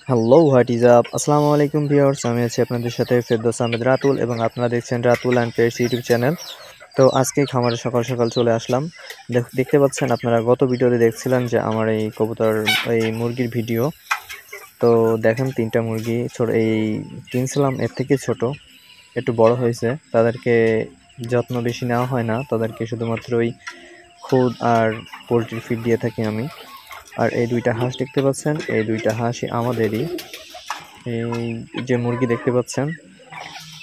Hello what is up, আসসালামু আলাইকুম viewers. আমি আছি আপনাদের সাথে ফেরদৌস আহমেদ রাতুল এবং আপনারা দেখছেন Ratul and pets YouTube channel. তো আজকে খামারে সকাল সকাল চলে আসলাম। দেখতে পাচ্ছেন আপনারা গত ভিডিওতে দেখছিলেন যে আমার এই কবুতর এই মুরগির ভিডিও। তো দেখেন তিনটা মুরগি ছোট এই কিনছিলাম, এর থেকে ছোট একটু বড় হয়েছে। তাদেরকে যত্ন বেশি নেওয়া হয় না, তাদেরকে শুধুমাত্র ওই খুদ আর পোলট্রির ফিড দিয়ে থাকি আমি। আর এই দুইটা হাঁস দেখতে পাচ্ছেন, এই দুইটা হাঁসই আমাদেরই। এই যে মুরগি দেখতে পাচ্ছেন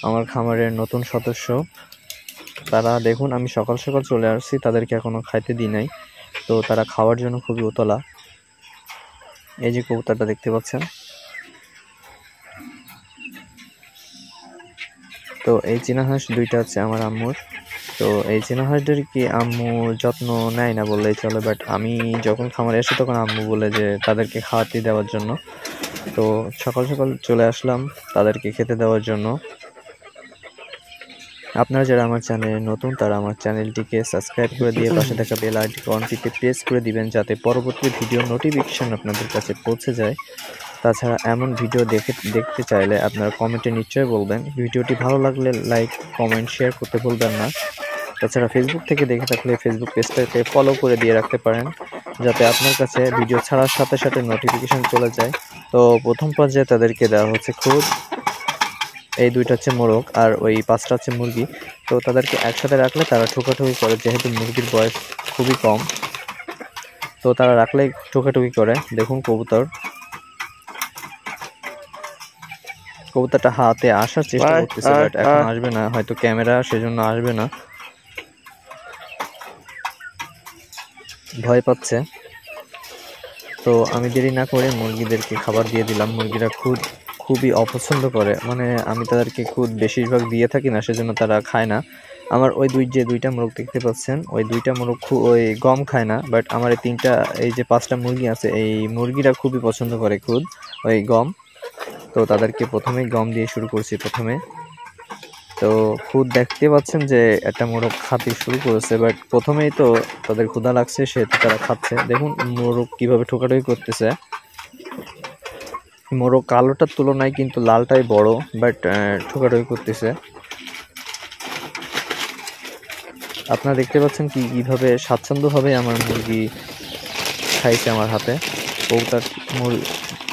আমার খামারের নতুন সদস্য, তারা দেখুন আমি সকাল সকাল চলে আসছি, তাদেরকে এখনো খাইতে দিই নাই। তো তারা খাওয়ার জন্য খুবই উতলা। এই যে কবুতরটা দেখতে পাচ্ছেন, তো এই চীনা হাঁস দুইটা আছে আমার আম্মুর। তো এই চীনা হাঁসদের কি আম্মু যত্ন নেয় না বললেই চলে, বাট আমি যখন খামারে আসি তখন আম্মু বলে যে তাদেরকে খাওয়াতে দেওয়ার জন্য। তো সকাল সকাল চলে আসলাম তাদেরকে খেতে দেওয়ার জন্য। আপনারা যারা আমার চ্যানেলে নতুন তারা আমার চ্যানেলটিকে সাবস্ক্রাইব করে দিয়ে পাশে থাকা বেল আইকনটিতে প্রেস করে দিবেন, যাতে পরবর্তী ভিডিও নোটিফিকেশন আপনাদের কাছে পৌঁছে যায়। তাছাড়া এমন ভিডিও দেখতে চাইলে আপনারা কমেন্টে নিশ্চয়ই বলবেন। ভিডিওটি ভালো লাগলে লাইক কমেন্ট শেয়ার করতে ভুলবেন না। তাছাড়া ফেসবুক থেকে দেখে থাকলে ফেসবুক পেজটাকে ফলো করে দিয়ে রাখতে পারেন, যাতে আপনার কাছে ভিডিও ছাড়ার সাথে সাথে নোটিফিকেশন চলে যায়। তো প্রথম পর্যায়ে তাদেরকে দেওয়া হচ্ছে খুদ, এই দুইটা হচ্ছে মোরগ আর ওই পাঁচটা হচ্ছে মুরগি। তো তাদেরকে একসাথে রাখলে তারা ঠোকাঠুকি করে, যেহেতু মুরগির বয়স খুবই কম, তো তারা রাখলে ঠোকাঠুকি করে। দেখুন কবুতরটা হাতে আসার চেষ্টা করতেছে, বাট এখন আসবে না, হয়তো ক্যামেরা সেজন্য আসবে না, ভয় পাচ্ছে। তো আমি দেরি না করে মুরগিদেরকে খাবার দিয়ে দিলাম। মুরগিরা খুবই অপছন্দ করে, মানে আমি তাদেরকে খুদ বেশিরভাগ দিয়ে থাকি না, সেজন্য তারা খায় না। আমার ওই দুইটা মোরগ দেখতে পাচ্ছেন, ওই দুইটা মোরগ ওই গম খায় না, বাট আমার এই যে পাঁচটা মুরগি আছে, এই মুরগিরা খুবই পছন্দ করে খুদ ওই গম। তো তাদেরকে প্রথমেই গম দিয়ে শুরু করছি প্রথমে। তো খুদ দেখতে পাচ্ছেন যে একটা মোরগ খাতে শুরু করেছে, বাট প্রথমেই তো তাদের ক্ষুধা লাগছে, সেহেতু তারা খাচ্ছে। দেখুন মোরগ কিভাবে ঠোকাঠুকি করতেছে। মোরগ কালোটার তুলনায় কিন্তু লালটাই বড়, বাট ঠোকাঠুকি করতেছে। আপনারা দেখতে পাচ্ছেন কিভাবে স্বাচ্ছন্দ্যভাবে আমার মুরগি খাইছে আমার হাতে। কবুতর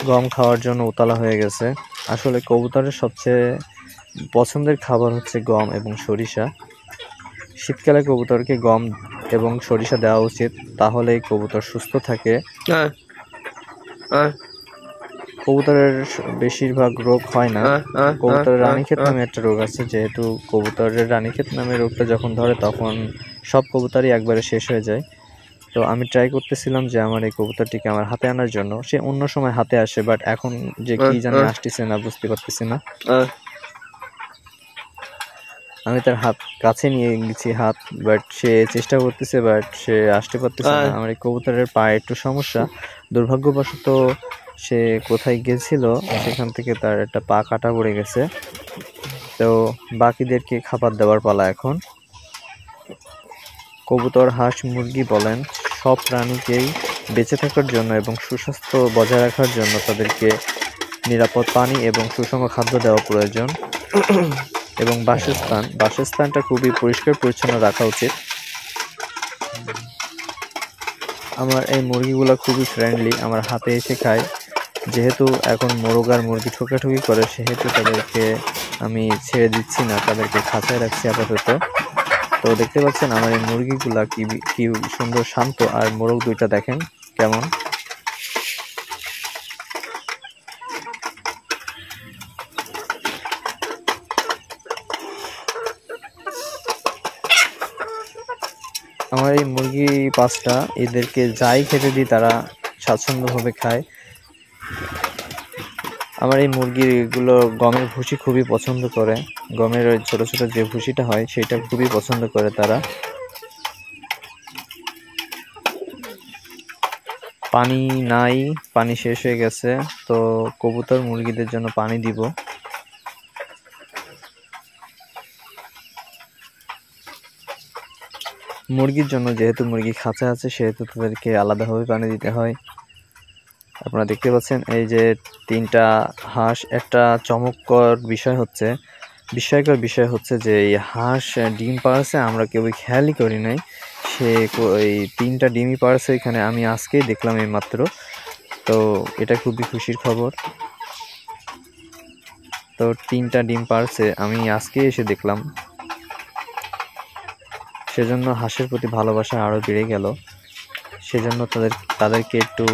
গম খাওয়ার জন্য উতলা হয়ে গেছে। আসলে কবুতরের সবচেয়ে পছন্দের খাবার হচ্ছে গম এবং সরিষা। শীতকালে কবুতরকে গম এবং সরিষা দেওয়া উচিত, তাহলে কবুতর সুস্থ থাকে। কবুতরের বেশিরভাগ রোগ হয় না। কবুতরের রানীক্ষেত নামে একটা রোগ আছে, যেহেতু কবুতরের রানীক্ষেত নামে রোগটা যখন ধরে তখন সব কবুতরই একবারে শেষ হয়ে যায়। তো আমি ট্রাই করতেছিলাম যে আমার এই কবুতরটিকে আমার হাতে আনার জন্য। সে অন্য সময় হাতে আসে, বাট এখন যে কি জানি আসতেছে না, বুঝতে পারতেছি না। আমি তার কাছে নিয়ে গেছি হাত, বাট সে চেষ্টা করতেছে, বাট সে আসতে পারতেছে না। আমার এই কবুতরের পায়ে একটু সমস্যা, দুর্ভাগ্যবশত সে কোথায় গেছিল সেখান থেকে তার একটা পা কাটা পড়ে গেছে। তো বাকিদেরকে খাবার দেওয়ার পালা এখন। কবুতর, হাঁস, মুরগি বলেন, সব প্রাণীকেই বেঁচে থাকার জন্য এবং সুস্বাস্থ্য বজায় রাখার জন্য তাদেরকে নিরাপদ পানি এবং সুষম খাদ্য দেওয়া প্রয়োজন। এবং বাসস্থানটা খুবই পরিষ্কার পরিচ্ছন্ন রাখা উচিত। আমার এই মুরগিগুলো খুবই ফ্রেন্ডলি, আমার হাতে এসে খায়। যেহেতু এখন মোরগ আর মুরগি ঠোকাঠুকি করে, সেহেতু তাদেরকে আমি ছেড়ে দিচ্ছি না, তাদেরকে খাঁচায় রাখছি আপাতত। তো দেখতে পাচ্ছেন আমার এই মুরগিগুলা কি সুন্দর শান্ত, আর মোরগ দুইটা দেখেন কেমন। আমার এই মুরগি পাঁচটা, এদেরকে যাই খেতে দিই তারা স্বাচ্ছন্দ্যভাবে খায়। আমার এই মুরগিগুলো গমের ভুসি খুবই পছন্দ করে। গমের ওই ছোট ছোট যে ভুসিটা হয় সেটা খুবই পছন্দ করে তারা। পানি নাই, পানি শেষ হয়ে গেছে, তো কবুতর মুরগিদের জন্য পানি দিব। মুরগির জন্য যেহেতু মুরগি খাঁচা আছে, সেহেতু তাদেরকে আলাদাভাবে পানি দিতে হয়। আপনারা দেখতে পাচ্ছেন এই যে 3টা হাঁস। একটা চমৎকার বিস্ময়কর বিষয় হচ্ছে যে এই হাঁস ডিম পাড়ছে, আমরা কেউই খেয়ালই করি নাই। এই 3টা ডিমই পাড়ছে এখানে, আমি আজকেই দেখলাম এই মাত্র। তো এটা খুবই খুশির খবর। তো 3টা ডিম পাড়ছে আমি আজকে এসে দেখলাম, সেজন্য হাঁসের প্রতি ভালোবাসা আরও বেড়ে গেল। সেজন্য তাদেরকে একটু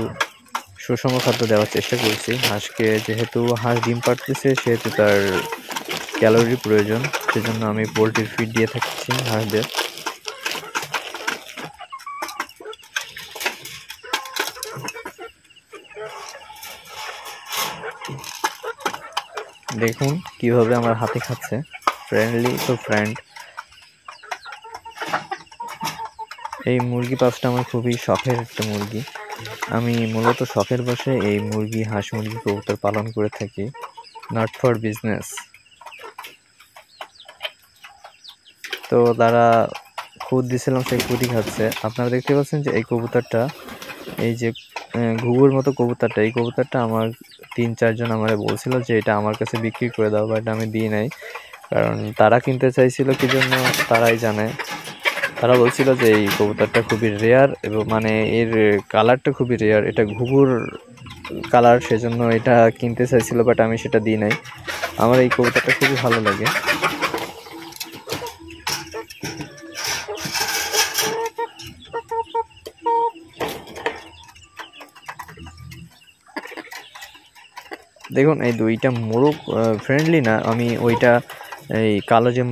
সুষম খাদ্য দেওয়ার চেষ্টা করছি হাঁসকে। যেহেতু হাঁস ডিম পাড়তেছে সেহেতু তার ক্যালোরি প্রয়োজন, সেজন্য আমি পোলট্রির ফিড দিয়ে থাকছি হাঁসদের। দেখুন কিভাবে আমার হাতে খাচ্ছে, ফ্রেন্ডলি তো ফ্রেন্ড। এই মুরগি পাঁচটা আমার খুবই শখের একটা মুরগি। আমি মূলত শখের বশে এই মুরগি, হাঁস মুরগি, কবুতর পালন করে থাকি, নট ফর বিজনেস। তো তারা খুদ দিছিলাম, সেই খুদই খাচ্ছে। আপনারা দেখতে পাচ্ছেন যে এই কবুতরটা, এই যে ঘুঘুর মতো কবুতরটা, এই কবুতরটা আমার 3-4 জন আমার বলছিল যে এটা আমার কাছে বিক্রি করে দাও, বাট আমি দিই নাই। কারণ তারা কিনতে চাইছিল কি জন্য তারাই জানে। তারা বলছিল যে এই কবুতরটা খুবই রেয়ার, এবং মানে এর কালারটা খুবই রেয়ার, এটা ঘুঘুর কালার, সেজন্য এটা কিনতে চাইছিল, বাট আমি সেটা দিই নাই। আমার এই কবুতরটা খুবই ভালো লাগে। দেখুন এই 2টা মোরগ ফ্রেন্ডলি না, আমি ওইটা এই কালো যে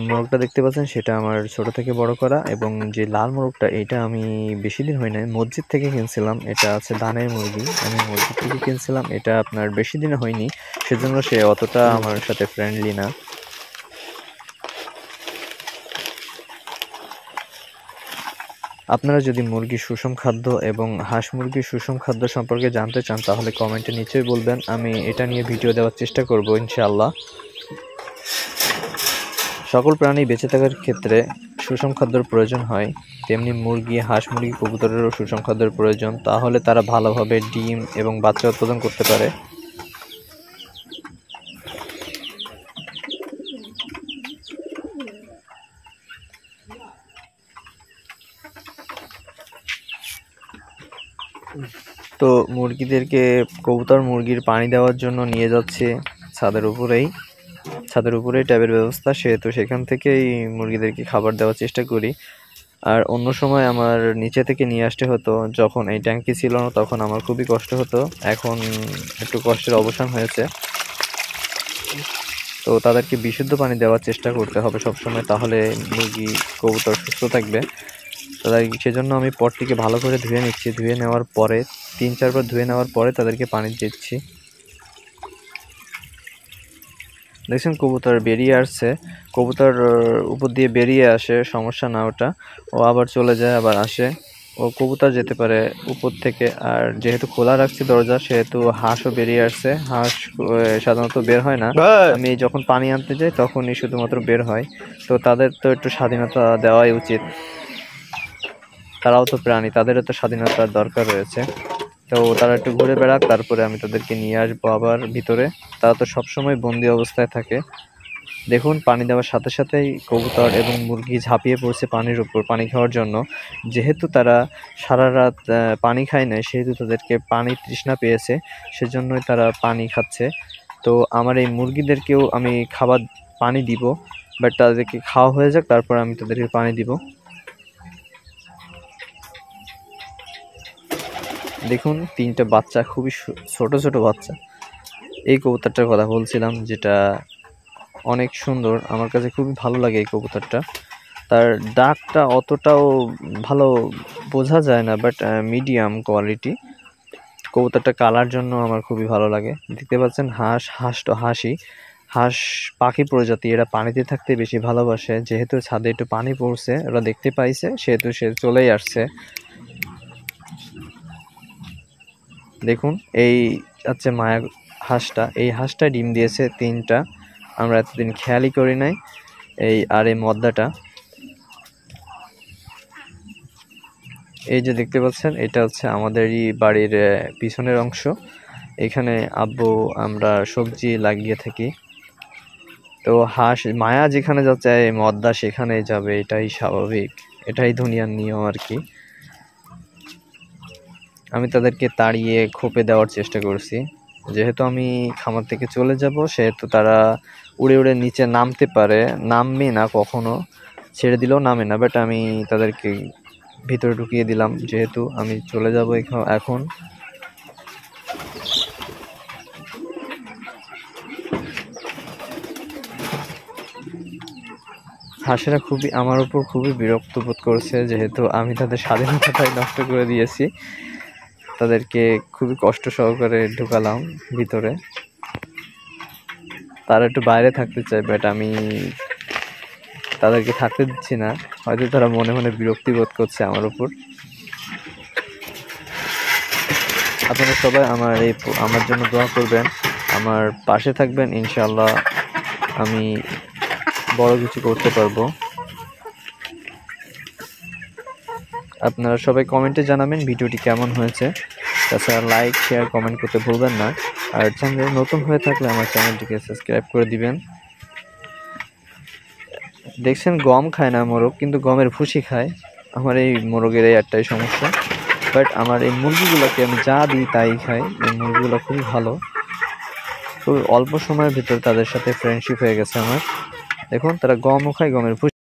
মোরগটা দেখতে পাচ্ছেন সেটা আমার ছোট থেকে বড় করা, এবং যে লাল মোরগটা এটা আমি বেশি দিন হয় নাই, মসজিদ থেকে কিনছিলাম। এটা আছে দানের মুরগি, আমি মসজিদ থেকে কিনছিলাম, এটা আপনার বেশি দিন হয়নি, সেজন্য সে অতটা আমার সাথে ফ্রেন্ডলি না। আপনারা যদি মুরগির সুষম খাদ্য এবং হাঁস মুরগির সুষম খাদ্য সম্পর্কে জানতে চান তাহলে কমেন্টে নিচেই বলবেন, আমি এটা নিয়ে ভিডিও দেওয়ার চেষ্টা করব ইনশাআল্লাহ। সকল প্রাণী বেঁচে থাকার ক্ষেত্রে সুষম খাদ্যের প্রয়োজন হয়, তেমনি মুরগি, হাঁস মুরগি, কবুতরেরও সুষম খাদ্যের প্রয়োজন, তাহলে তারা ভালোভাবে ডিম এবং বাচ্চা উৎপাদন করতে পারে। তো মুরগিদেরকে, কবুতর মুরগির পানি দেওয়ার জন্য নিয়ে যাচ্ছে ছাদের উপরেই ট্যাবের ব্যবস্থা, সেহেতু সেখান থেকেই মুরগিদেরকে খাবার দেওয়ার চেষ্টা করি। আর অন্য সময় আমার নিচে থেকে নিয়ে আসতে হতো, যখন এই ট্যাঙ্কি ছিল না তখন আমার খুবই কষ্ট হতো, এখন একটু কষ্টের অবসান হয়েছে। তো তাদেরকে বিশুদ্ধ পানি দেওয়ার চেষ্টা করতে হবে সবসময়, তাহলে মুরগি, কবুতর সুস্থ থাকবে। সেজন্য আমি পটটিকে ভালো করে ধুয়ে নিচ্ছি, ধুয়ে নেওয়ার পরে 3-4 বার ধুয়ে নেওয়ার পরে তাদেরকে পানি দিচ্ছি। দেখছেন কবুতর বেরিয়ে আসছে, কবুতর উপর দিয়ে বেরিয়ে আসে, সমস্যা না ওটা, ও আবার চলে যায় আবার আসে, ও কবুতর যেতে পারে উপর থেকে। আর যেহেতু খোলা রাখছি দরজা, সেহেতু হাঁসও বেরিয়ে আসছে। হাঁস সাধারণত বের হয় না, আমি যখন পানি আনতে যাই তখনই শুধুমাত্র বের হয়। তো তাদের তো একটু স্বাধীনতা দেওয়াই উচিত, তারাও তো প্রাণী, তাদেরও তো স্বাধীনতার দরকার রয়েছে। তো তারা একটু ঘুরে বেড়াক, তারপরে আমি তাদেরকে নিয়ে আসবো আবার ভিতরে। তারা তো সবসময় বন্দি অবস্থায় থাকে। দেখুন পানি দেওয়ার সাথে সাথেই কবুতর এবং মুরগি ঝাঁপিয়ে পড়ছে পানির উপর পানি খাওয়ার জন্য। যেহেতু তারা সারা রাত পানি খায় নাই, সেহেতু তাদেরকে পানি তৃষ্ণা পেয়েছে, সেজন্যই তারা পানি খাচ্ছে। তো আমার এই মুরগিদেরকেও আমি পানি দিব, বাট তাদেরকে খাওয়া হয়ে যাক, তারপর আমি তাদেরকে পানি দিব। দেখুন 3টা বাচ্চা, খুবই ছোট ছোট বাচ্চা। এই কবুতরটার কথা বলছিলাম, যেটা অনেক সুন্দর, আমার কাছে খুবই ভালো লাগে এই কবুতরটা। তার ডাকটা অতটাও ভালো বোঝা যায় না, বাট মিডিয়াম কোয়ালিটি। কবুতরটা কালার জন্য আমার খুবই ভালো লাগে। দেখতে পাচ্ছেন হাঁস পাখি প্রজাতি, এরা পানিতে থাকতে বেশি ভালোবাসে। যেহেতু ছাদে একটু পানি পড়ছে, ওরা দেখতে পাইছে, সেহেতু সে চলেই আসছে। দেখুন এই হচ্ছে মায়া হাঁসটা, এই হাঁসটা ডিম দিয়েছে 3টা, আমরা এতদিন খেয়ালই করি নাই। আর এই মদ্দাটা, এই যে দেখতে পাচ্ছেন, এটা হচ্ছে আমাদেরই বাড়ির পিছনের অংশ। এখানে আব্বু আমরা সবজি লাগিয়ে থাকি। তো হাঁস মায়া যেখানে যাচ্ছে মদ্দা সেখানে যাবে, এটাই স্বাভাবিক, এটাই দুনিয়ার নিয়ম আর কি। আমি তাদেরকে তাড়িয়ে খোপে দেওয়ার চেষ্টা করছি, যেহেতু আমি খামার থেকে চলে যাব সেহেতু তারা উড়ে উড়ে নিচে নামতে পারে, নামবে না কখনো, ছেড়ে দিলেও নামে না, বাট আমি তাদেরকে ভিতরে ঢুকিয়ে দিলাম যেহেতু আমি চলে যাব এখন। হাঁসেরা আমার উপর খুবই বিরক্ত বোধ করছে, যেহেতু আমি তাদের স্বাধীনতাটাই নষ্ট করে দিয়েছি। তাদেরকে খুবই কষ্ট সহকারে ঢুকালাম ভিতরে। তারা একটু বাইরে থাকতে চায়, বাট আমি তাদেরকে থাকতে দিচ্ছি না। হয়তো তারা মনে মনে বিরক্তি বোধ করছে আমার উপর। আপনারা সবাই আমার জন্য দোয়া করবেন, আমার পাশে থাকবেন, ইনশাআল্লাহ আমি বড় কিছু করতে পারবো। আপনারা সবাই কমেন্টে জানাবেন ভিডিওটি কেমন হয়েছে। তাছাড়া লাইক, শেয়ার, কমেন্ট করতে ভুলবেন না। আর চ্যানেলে নতুন হয়ে থাকলে আমার চ্যানেলটিকে সাবস্ক্রাইব করে দিবেন। দেখছেন গম খায় না মোরগ, কিন্তু গমের ভুসি খায়। আমার এই মোরগের এই একটাই সমস্যা, বাট আমার এই মুরগিগুলোকে আমি যা দিই তাই খাই। এই মুরগিগুলো খুবই ভালো, খুব অল্প সময়ের ভিতর তাদের সাথে ফ্রেন্ডশিপ হয়ে গেছে আমার। দেখুন তারা গমও খায়, গমের ভুসি